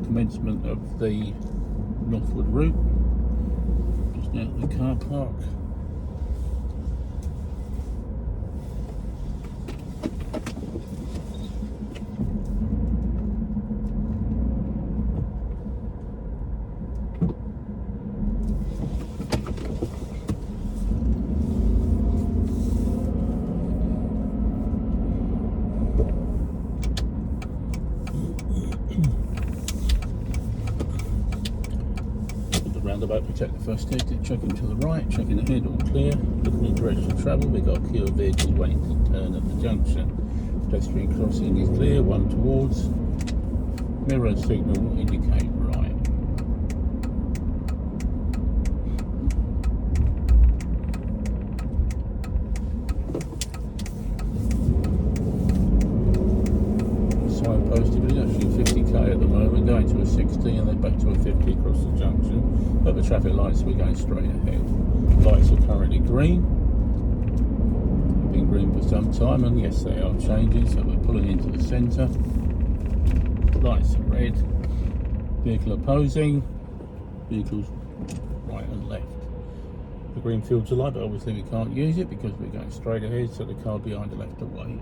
commencement of the Northwood route. Just out of the car park. Roundabout, protect the first exit, checking to the right, checking ahead, all clear, looking in direction of travel. We've got a queue of vehicles waiting to turn at the junction. Pedestrian crossing is clear, one towards. Mirror signal indicate right. Signposted, but it's actually 50k at the moment, going to a 60 and then back to a 50 across the junction. But the traffic lights, we're going straight ahead. Lights are currently green. They've been green for some time, and yes, they are changing, so we're pulling into the centre. Lights are red. Vehicle opposing. Vehicles right and left. The green fields are light, but obviously we can't use it because we're going straight ahead, so the car behind will have to wait.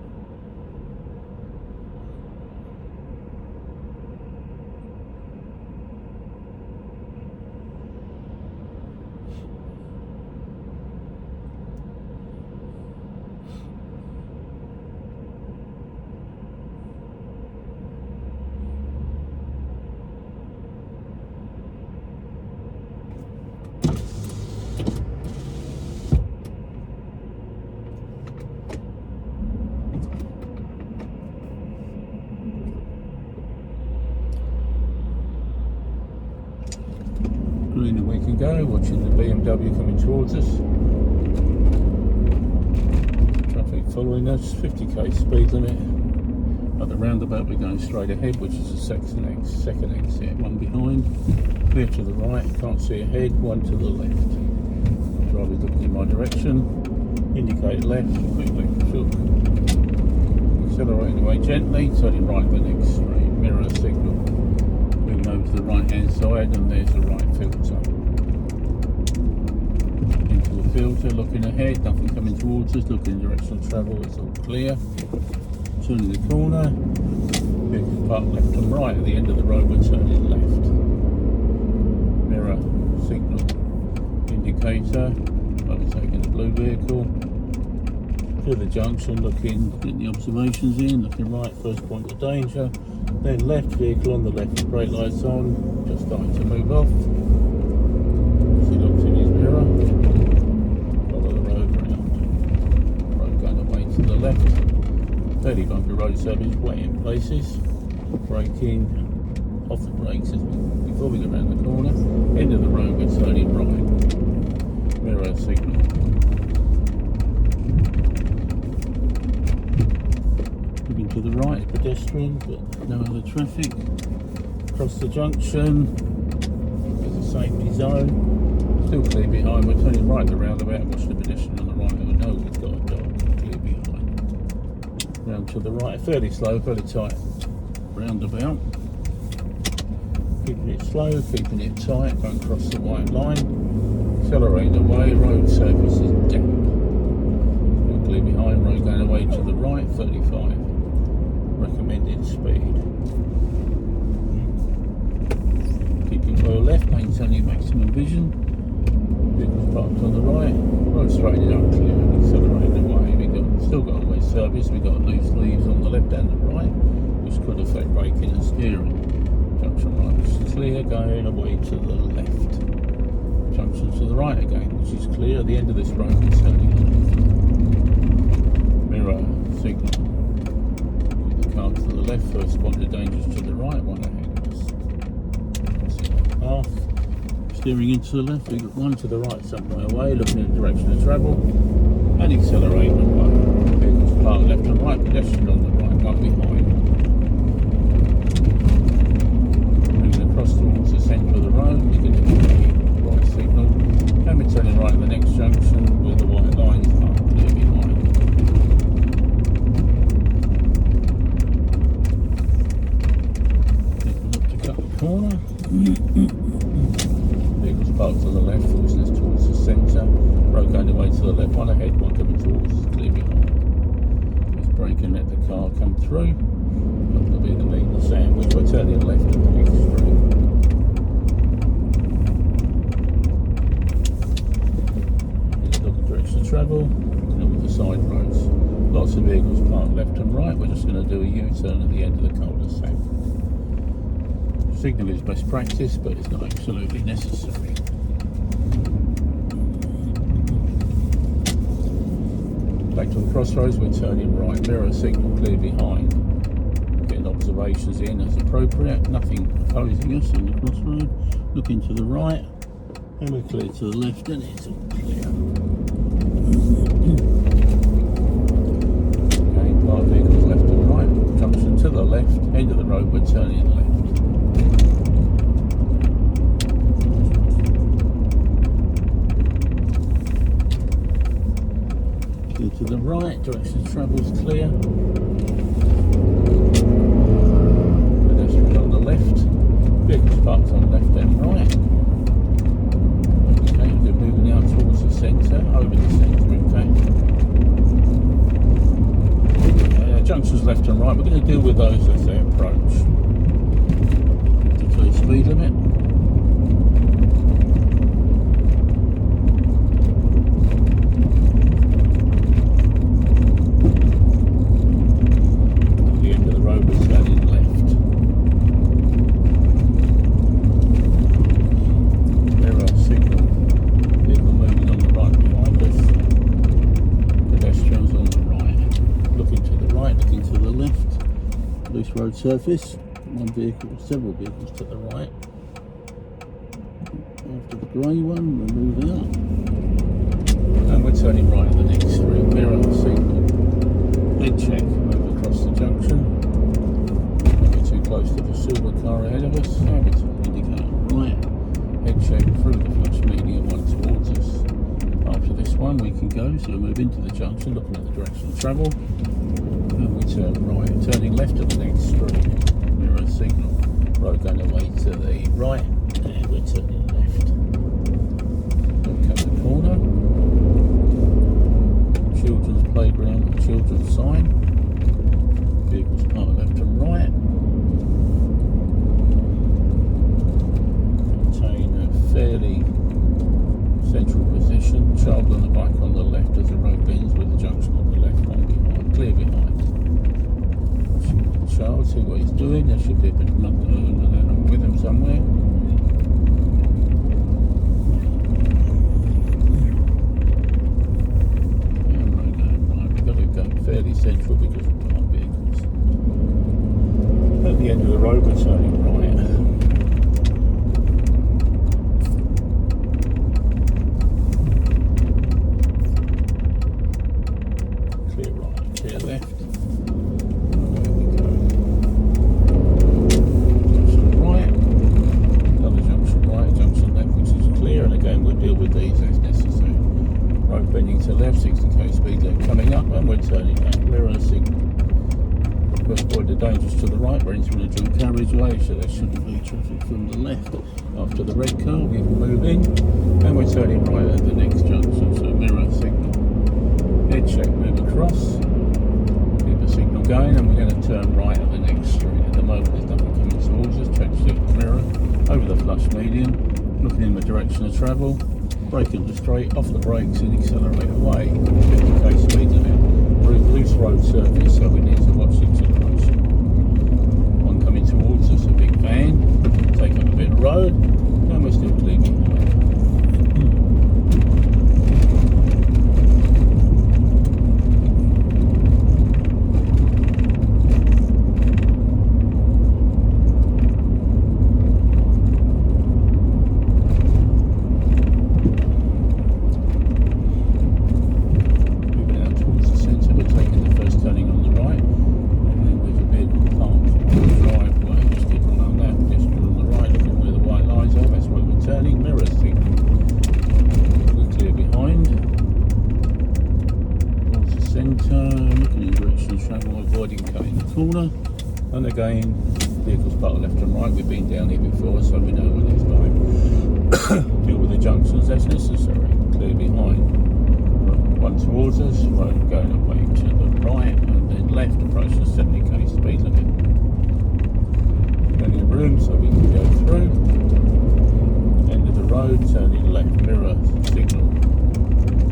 Green and we can go, watching the BMW coming towards us. Traffic following us, 50k speed limit. At the roundabout we're going straight ahead, which is the second exit, one behind. Clear to the right, can't see ahead, one to the left. Driver's looking in my direction, indicate left, quick left shook. Accelerating away gently, turning right the next straight, mirror signal. Moving over to the right hand side, and there's the right filter. Into the filter, looking ahead, nothing coming towards us, looking in direction of travel, it's all clear. Turning the corner, vehicle parked left and right at the end of the road, we're turning left. Mirror signal indicator, overtaking the blue vehicle. To the junction, looking, getting the observations in, looking right, first point of danger. Then left, vehicle on the left, brake lights on, just starting to move off. He looks in his mirror, follow the road round. Road going away to the left. Fairly bumpy road surface, wet in places. Braking, off the brakes before we go around the corner. End of the road, we're turning right. Mirror signal. Moving to the right, pedestrian, but no other traffic. Across the junction, there's a safety zone. Still clear behind, we're turning right at the roundabout, watching the pedestrian on the right. We know we've got a dog, clear behind. Round to the right, fairly slow, fairly tight roundabout. Keeping it slow, keeping it tight, don't cross the white line. Accelerating away, road surface is damp. Still clear behind, road going away to the right, 35. Recommended speed. Keeping well left, maintaining maximum vision. Vehicles parked on the right, road straightening up, clear, accelerating away. Still got always service, we've got loose leaves on the left and the right, which could affect braking and steering. Junction right, which is clear, going away to the left. Junction to the right again, which is clear. At the end of this road, it's turning left. Mirror signal. The car to the left, first point of danger to the right, one ahead of us. Crossing that path. Steering into the left, we've got one to the right some way away, looking in the direction of travel. And accelerating away. Vehicles parked left and right, pedestrian on the right, one behind. Moving across towards the centre of the road, you're going to get the right signal. And we're turning right at the next junction where the white lines are clear behind. Take a look to cut the corner. Vehicles parked to the left, forcing us towards the centre. Road going away to the left, one ahead, one coming towards us, clear behind. Just brake and let the car come through. Not going to be the meat and the sandwich. We're turning left at the next street. Look at direction of travel, and over the side roads. Lots of vehicles parked left and right. We're just going to do a U-turn at the end of the cul-de-sac. Signal is best practice, but it's not absolutely necessary. Back to the crossroads, we're turning right. Mirror signal clear behind. Getting observations in as appropriate. Nothing opposing us on the crossroad. Looking to the right, and we're clear to the left, and it's all clear. Parked vehicles left and right, junction to the left, end of the road, we're turning left. Clear to the right, direction of travel is clear. Pedestrian on the left, vehicles parked on left and right. Okay, we're moving out towards the centre, over the centre in fact. Junctions left and right, we're going to deal with those as they approach. Declare speed limit. At the end of the road, we're turning left. Mirror signal. Vehicle moving on the right behind us. Pedestrians on the right. Looking to the right, looking to the left. Loose road surface. One vehicle, several vehicles to the right. After the grey one, we'll move out. And we're turning right at the next street. Mirror signal. Head check. Move across the junction. Don't get too close to the silver car ahead of us. And we indicate right. Head check through the flash median one towards us. After this one we can go, so we move into the junction, looking at the direction of travel, and we turn right, turning left at the next street. Mirror signal, road going away to the right, and we're turning left. Look at the corner, children's playground and children's sign, vehicles parked left and right. Maintain a fairly central position, child on the bike on the left as the road bends with the junction on the left, one behind, clear behind. Child, see what he's doing, there should be a bit of nothing with him somewhere. Yeah, right, we've got to go fairly central because of parked vehicles. At the end of the road we're turning right. Clear left. There we go. Junction right. Another junction right, junction left, which is clear. And again, we'll deal with these as necessary. Road bending to left, 60k speed limit coming up, and we're turning left. Mirror signal. We'll avoid the dangers to the right. We're entering a dual carriageway, so there shouldn't be traffic from the left. After the red car, we can move in, and we're turning right at the next junction. So mirror signal. Head check, move across. Signal going, and we're going to turn right at the next street. At the moment there's nothing coming towards us. Check the mirror over the flush median, looking in the direction of travel, braking the straight, off the brakes and accelerate away. 50k speed limit. Loose road surface, so we need to watch the acceleration. One coming towards us, a big van, take up a bit of road, and we're still clear behind. Looking in direction of travel, avoiding cutting the corner, and again vehicles parked left and right. We've been down here before, so we know what it's like. Deal with the junctions as necessary. Clear behind. One towards us, road going away to the right, and then left, approaching 70k speed limit. Plenty of room so we can go through. End of the road, turning left, mirror, signal.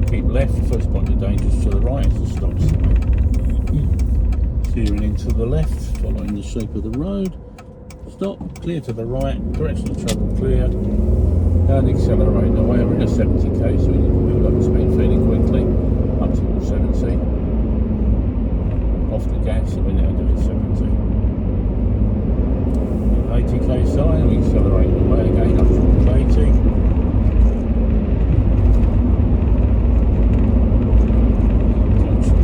Keep left, first point of danger is to the right, it's the stop sign. Steering into the left, following the shape of the road. Stop, clear to the right, direction of travel clear. And accelerate away, we're at 70k, so we need to build up the speed fairly quickly. Up to 70. Off the gas, and we're now doing 70. 80k sign, we accelerate away again up to 80.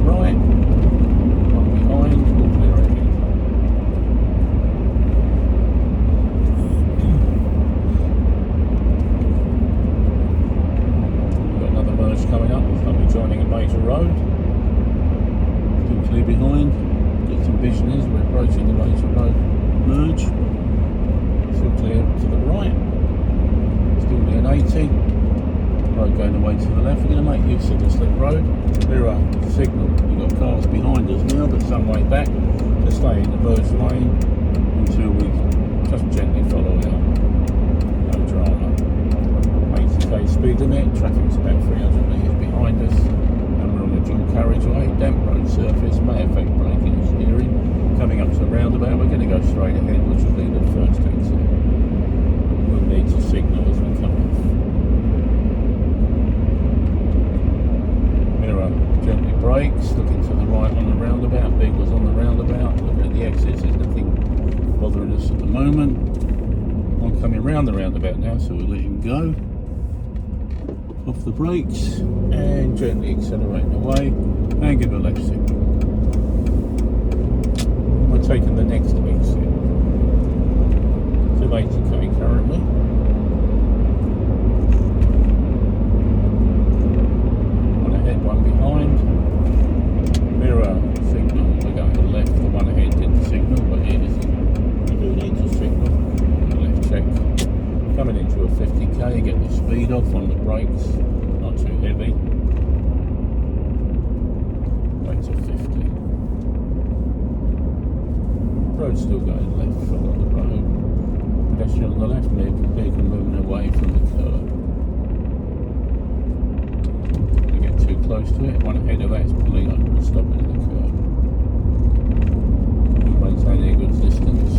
Right, one behind, we'll clear ahead. We've got another merge coming up, I'll be joining a major road. Still clear behind, get some vision as we're approaching the major road merge. Still clear to the right, still doing 80. Road going away to the left. We're going to make use of this little road. Mirror, signal. We've got cars behind us now, but some way back to stay in the merge lane until we just gently follow out. No drama. 80k speed limit. Traffic's about 300 metres behind us, and we're on a dual carriageway. Damp road surface may affect braking and steering. Coming up to the roundabout, we're going to go straight ahead, which will be the first exit. We'll need to signal as we come off. Gently brakes, looking to the right on the roundabout, vehicles on the roundabout, looking at the exits, there's nothing bothering us at the moment. I'm coming round the roundabout now, so we'll let him go. Off the brakes, and gently accelerating away, and give a left signal. And we're taking the next exit. Still 80k currently. One behind, mirror, signal, we're going left, the one ahead didn't signal, but here is we do need to signal, left check, coming into a 50k, get the speed off on the brakes, not too heavy, back to 50, road still going left, follow the road, pedestrian on the left, vehicle moving away from the curb. Close to it, one ahead of that is pulling over and stopping at the curb. Maintaining a good distance.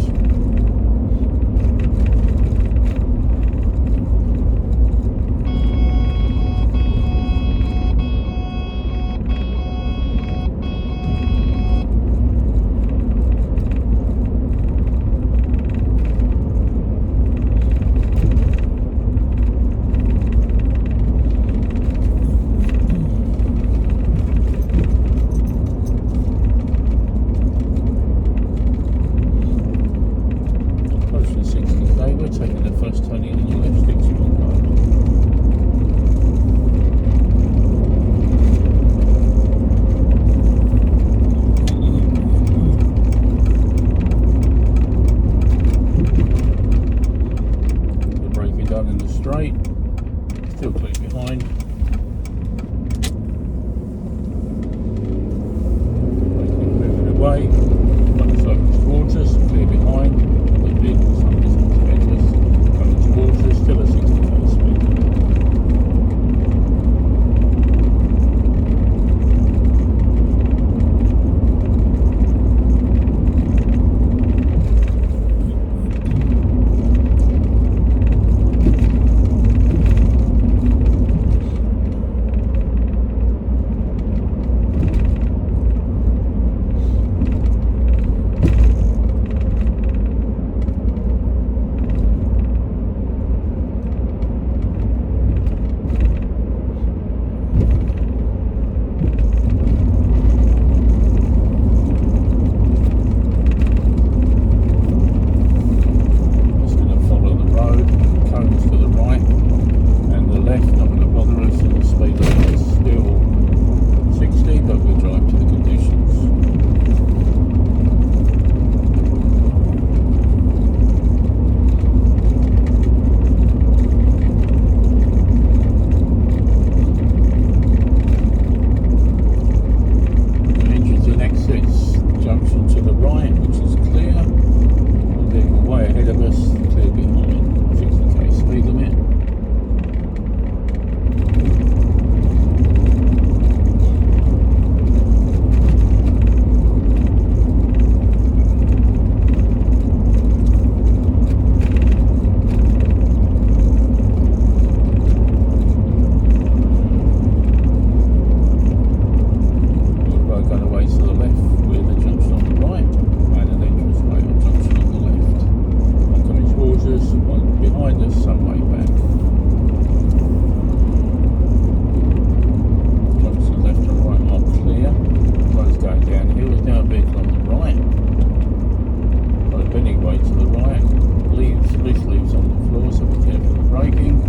loose leaves on the floor, so be careful of braking.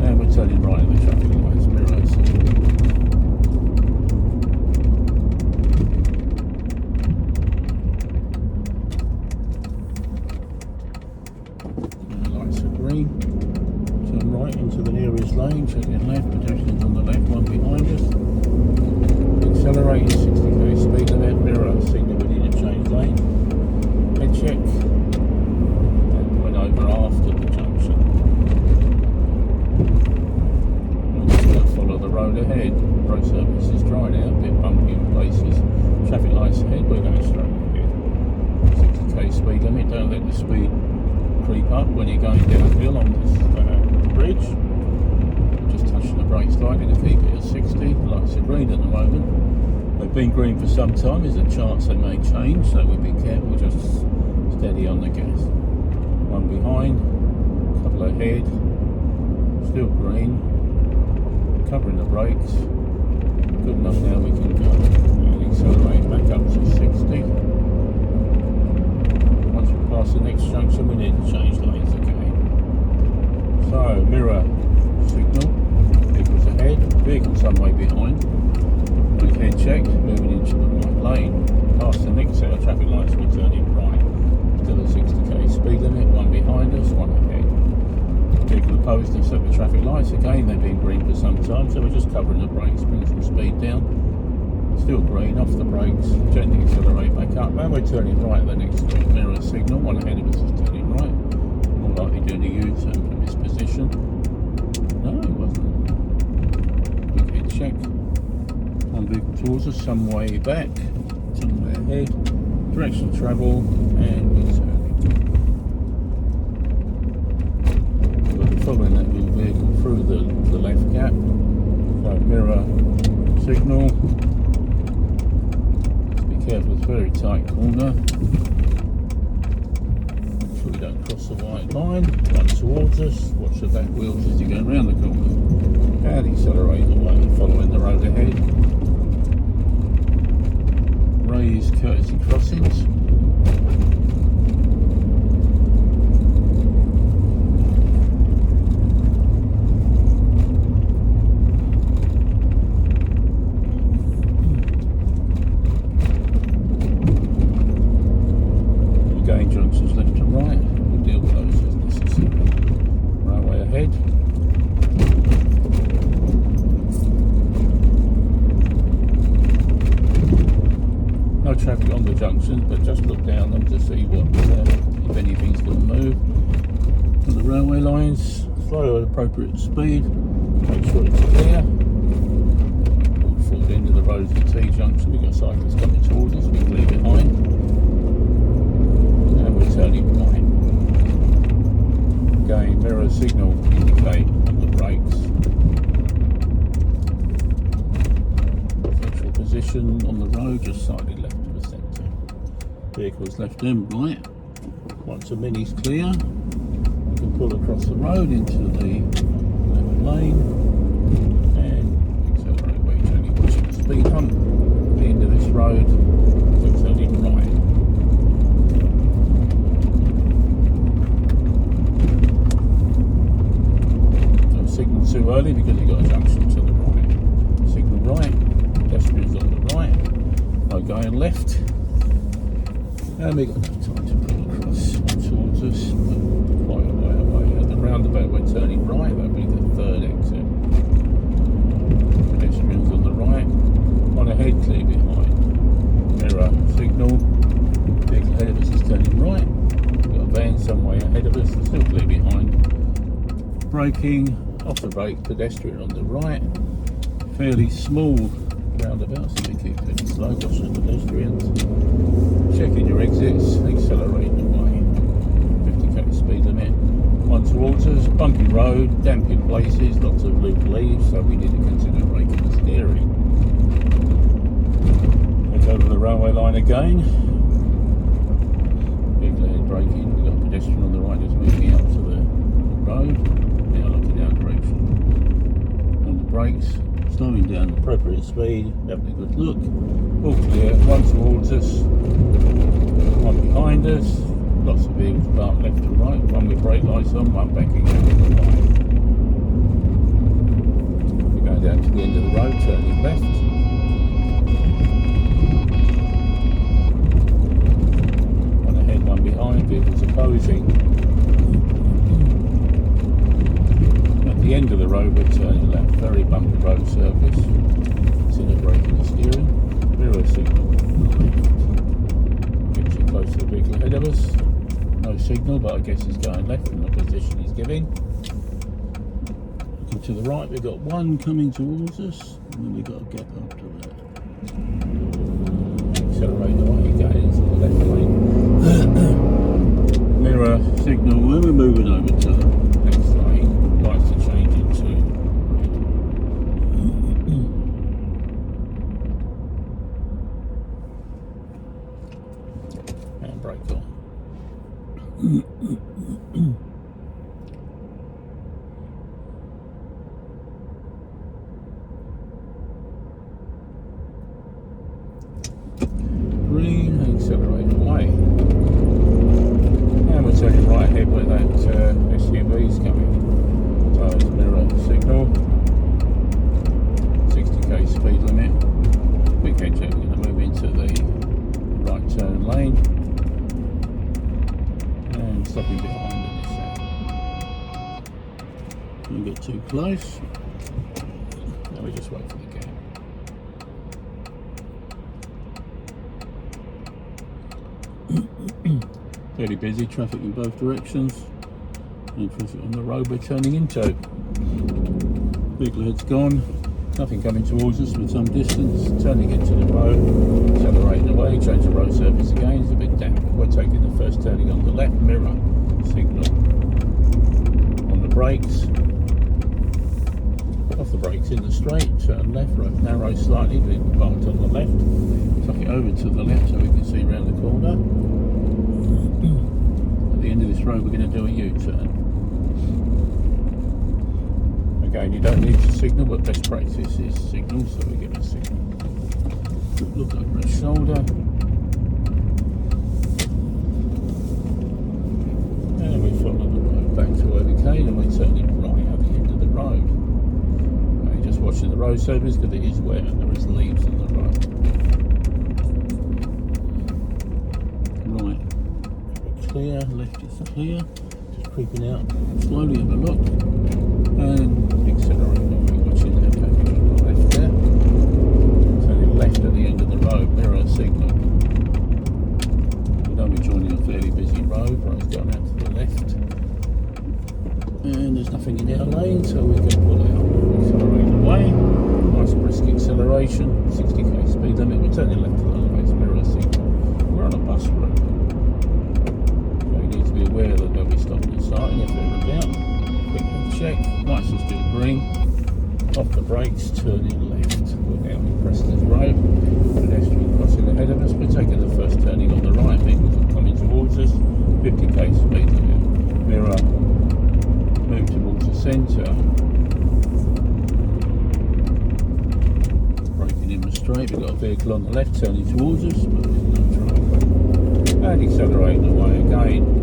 And we're turning right at the traffic lights, mirror signal. Lights are green. Turn right into the nearest lane, checking left, pedestrians on the left, one behind us. Accelerating 60k speed limit, mirror signal we need to change lane. Head check. And went over after the junction. We're just going to follow the road ahead. Road surface is dried out, a bit bumpy in places. Traffic lights ahead, we're going straight ahead. 60k speed limit, don't let the speed creep up when you're going downhill on this bridge. Just touching the brakes slightly to keep it at 60. Lights are green at the moment. They've been green for some time. There's a chance they may change, so we'll be careful, just steady on the gas. One behind, couple ahead, still green, covering the brakes. Good enough now, we can go and accelerate back up to 60. Once we pass the next junction, we need to change lanes again. So, mirror signal, vehicles ahead, vehicle some way behind. With head check, moving into the right lane. Past the next set of traffic lights, we're turning right. Still at 60k speed limit, one behind us, one ahead. Vehicle opposed to set the traffic lights again, they've been green for some time, so we're just covering the brakes, bring some speed down. Still green, off the brakes, gently accelerate back up, and we're turning right at the next mirror signal. One ahead of us is turning right, more likely doing a U-turn from this position. No, it wasn't. Quick head check. One vehicle towards us, some way back, somewhere ahead, direction of travel, and we're turning. We'll be following that new vehicle through the left gap. So mirror signal. Just be careful, it's a very tight corner. Make sure we don't cross the white line. One towards us, watch the back wheels as you go around the corner. And accelerate away, following the road ahead. Raised courtesy crossings. Again, junctions left to right. We'll deal with those as necessary. Railway ahead. No traffic on the junctions, but just look down them to see what, if anything's going to move. On the railway lines, slow at appropriate speed, make sure it's clear. Forward end of the road is the T-junction, we've got cyclists coming towards us, we can leave behind. And we're turning right. Again, mirror signal indicate on the brakes. Central position on the road, just slightly left. Vehicles left and right. Once a mini's clear, you can pull across the road into the left lane and accelerate where you're only watching the speed hump. At the end of this road, we're turning right. Don't signal too early because you've got a junction to the right. Signal right, pedestrians on the right, no going left. And we've got enough time to pull across towards us, quite a way away. At the roundabout we're turning right, that'll be the third exit. Pedestrians on the right, one ahead, clear behind. Mirror signal, vehicle ahead of us is turning right. We've got a van some way ahead of us, still clear behind. Braking, off the brake, pedestrian on the right. Fairly small roundabout, so we keep it slow, watch the pedestrians. Checking your exits, accelerating away. 50k speed limit. One towards us, bumpy road, damp in places, lots of loose leaves, so we need to consider braking and steering. Let's over the railway line again. Big lead braking, we've got a pedestrian on the right just moving out to the road. Now looking our direction. On the brakes, slowing down appropriate speed, having a good look. All clear, one towards us, one behind us, Lots of vehicles parked left and right, one with brake lights on, one backing out in the line. We're going down to the end of the road, turning left. One ahead, one behind, vehicles opposing. At the end of the road, we're turning left, very bumpy road surface. Consider braking and steering. Mirror signal. Gets you close to the vehicle ahead of us. No signal, but I guess he's going left in the position he's giving. Looking to the right, we've got one coming towards us, and then we've got a gap after that. Accelerate away again into the left lane. Mirror signal when we're moving over to the next lane. Lights are changing to red. And brake on. Green, accelerate away. And we're turning right ahead where that SUV is coming. Tyres mirror signal. 60k speed limit. Quick edge, we're going to move into the right turn lane. And stopping behind on this side. Don't get too close. Now we just wait for the gap. Fairly busy, traffic in both directions. And traffic on the road we're turning into. Vehicle head's gone. Nothing coming towards us with some distance. Turning into the road. Accelerating away. Change the road surface again. It's a bit damp. We're taking the first turning on the left. Mirror signal. On the brakes. Off the brakes in the straight. Turn left. Right, narrow slightly. Being parked on the left. Tuck it over to the left so we can see around the corner. At the end of this road we're going to do a U-turn. Again, you don't need to signal, but best practice is signal, so we get a signal. Good look over his shoulder. And we follow the road back to where we came, and we're turning right at the end of the road. Okay, just watching the road surface because it is wet and there is leaves on the road. Right. Clear, left is clear, just creeping out slowly, have a look, and accelerating away, watching that package on the left there, turning left at the end of the road, mirror signal. We know we're joining a fairly busy road, road's going out to the left, and there's nothing in our lane, so we can pull out, accelerate away, nice brisk acceleration, 60k speed limit, we're turning left to the right, mirror signal. We're on a bus route. Be aware that they'll be stopping and starting if they're about. Quick check, lights are still green. Off the brakes, turning left. We're now in Prestons Rd. Pedestrian crossing ahead of us. We're taking the first turning on the right. Vehicles are coming towards us. 50k speed limit. Mirror, move towards the centre. Braking in the straight. We've got a vehicle on the left turning towards us, but there's no traffic. And accelerating away again.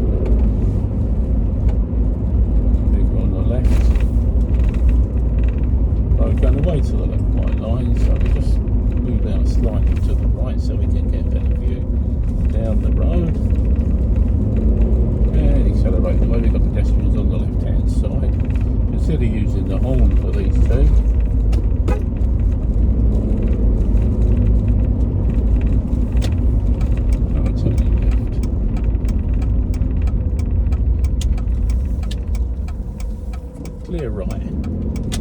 Going away to the left white line, so we just move out slightly to the right so we can get a better view down the road. And accelerate away. We've got pedestrians on the left hand side. Consider using the horn for these two. Now we're turning left. Clear right.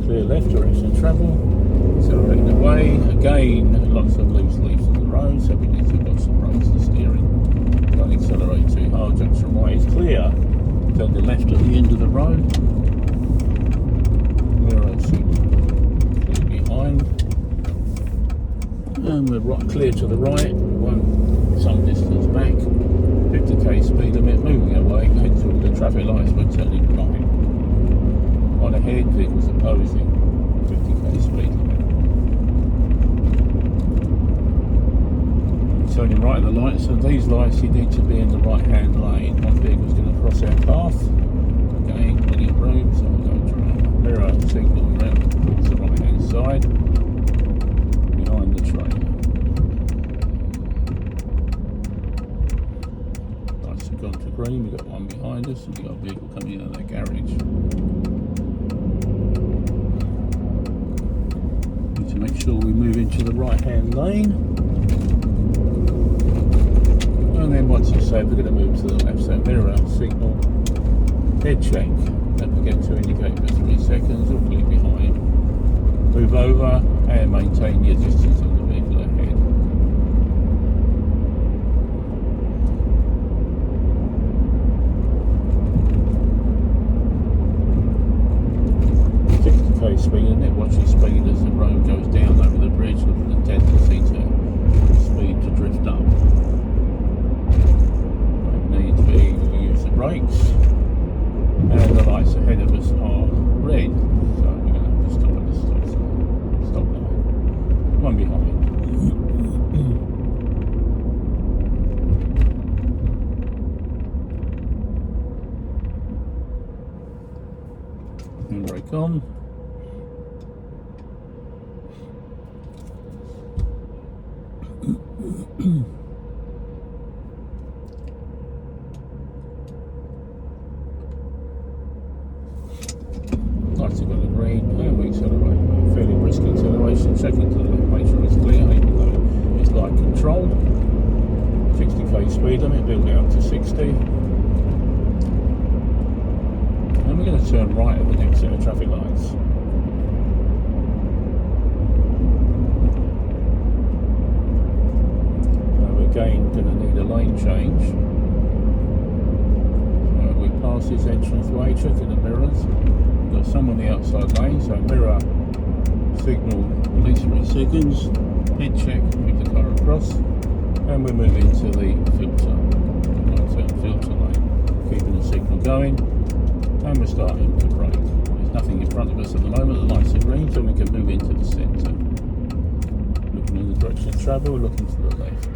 Clear left, direction of travel, accelerating away, again lots of loose leaves on the road, so we need to watch the brakes and steering, don't accelerate too hard, junction right is clear, turn the left at the end of the road, mirror signal, clear behind, and we're right, clear to the right, some distance back, 50k speed limit, moving away, head to the traffic lights, we're turning right. On ahead, vehicles opposing, 50k speed limit. turning right at the lights, and these lights you need to be in the right hand lane. One vehicle's going to cross our path. Again, plenty of room, so we'll go to our mirror signal around to the right hand side behind the trailer. Lights have gone to green, we've got one behind us, and we've got a vehicle coming in the garage. Need to make sure we move into the right hand lane. And then once it's safe, we're going to move to the left. So mirror, signal, head check. Don't forget to indicate for 3 seconds or click behind. Move over and maintain your distance on the vehicle ahead. Speed limit, watch your speed as the road goes down over the bridge, look for the tendency to speed to drift up. Don't need to be, we'll use the brakes, and the lights ahead of us are red, so we're going to have to stop at the stop line. One behind. And brake on. Lights have got a green, and we accelerate. Fairly brisk acceleration, checking to the left, make sure it's clear, even though it's light controlled. 60k speed limit, build it up to 60. And we're going to turn right at the next set of traffic lights. Again, going to need a lane change. So we pass this entrance way, checking the mirrors. We've got some on the outside lane, so mirror, signal, release 3 seconds, head check, move the car across, and we're moving to the filter, right-turn filter lane, keeping the signal going, and we're starting to brake. There's nothing in front of us at the moment, the lights are green, so we can move into the centre. Looking in the direction of travel, we're looking to the left.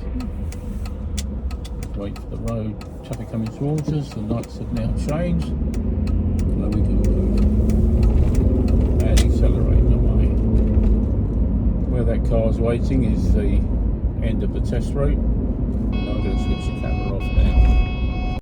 Wait for the road, traffic coming towards us, the lights have now changed, so we can move and accelerate away. Where that car's waiting is the end of the test route. I'm going to switch the camera